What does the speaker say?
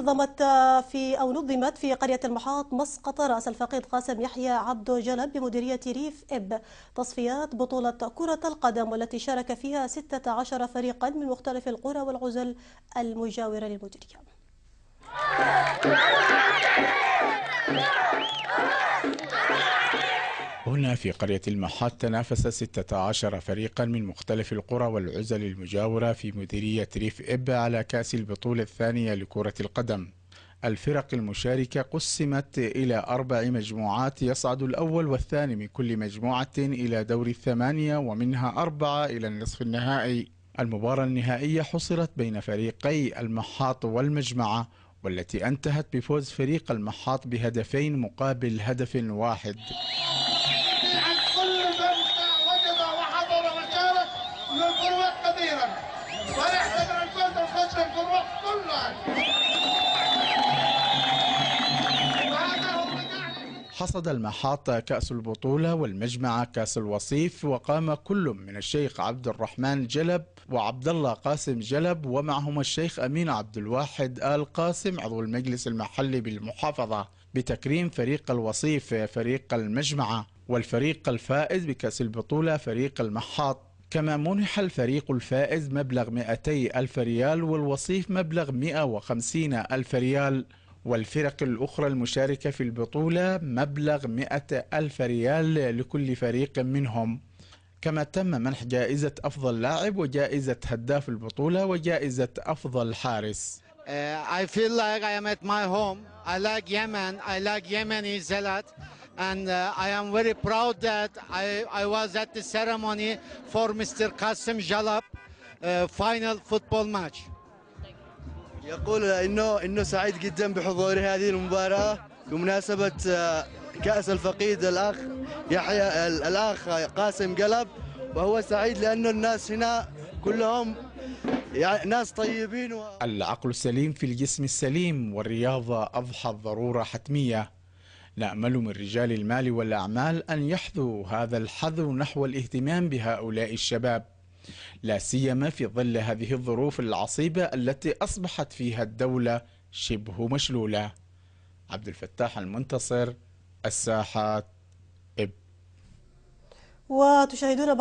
نظمت في قرية المحاط مسقط رأس الفقيد قاسم يحيى عبدو جلب بمديرية ريف إب تصفيات بطولة كرة القدم، والتي شارك فيها 16 فريقا من مختلف القرى والعزل المجاورة للمديرية. هنا في قرية المحاط تنافس 16 فريقا من مختلف القرى والعزل المجاورة في مديرية ريف إب على كأس البطولة الثانية لكرة القدم. الفرق المشاركة قسمت إلى 4 مجموعات، يصعد الأول والثاني من كل مجموعة إلى دور الثمانية، ومنها 4 إلى النصف النهائي. المباراة النهائية حصلت بين فريقي المحاط والمجمعة، والتي انتهت بفوز فريق المحاط بهدفين مقابل هدف واحد. حصد المحاط كأس البطولة والمجمعة كأس الوصيف، وقام كل من الشيخ عبد الرحمن جلب وعبد الله قاسم جلب ومعهما الشيخ أمين عبد الواحد آل قاسم عضو المجلس المحلي بالمحافظة بتكريم فريق الوصيف فريق المجمعة، والفريق الفائز بكأس البطولة فريق المحاط. كما منح الفريق الفائز مبلغ 200 ألف ريال والوصيف مبلغ 150 ألف ريال، والفرق الأخرى المشاركة في البطولة مبلغ 100 ألف ريال لكل فريق منهم. كما تم منح جائزة أفضل لاعب وجائزة هداف البطولة وجائزة أفضل حارس. I feel like I am at my home. I like Yemen. I like Yemenis a lot. And I am very proud that I was at the ceremony for Mr. Qasim Jalab final football match. يقول انه سعيد جدا بحضور هذه المباراة بمناسبة كأس الفقيد الأخ قاسم قلب، وهو سعيد لأنه الناس هنا كلهم يعني ناس طيبين العقل السليم في الجسم السليم، والرياضة أضحت ضرورة حتمية. نأمل من رجال المال والأعمال أن يحذوا هذا الحذو نحو الاهتمام بهؤلاء الشباب، لا سيما في ظل هذه الظروف العصيبة التي أصبحت فيها الدولة شبه مشلولة. عبد الفتاح المنتصر، الساحات، إب. وتشاهدون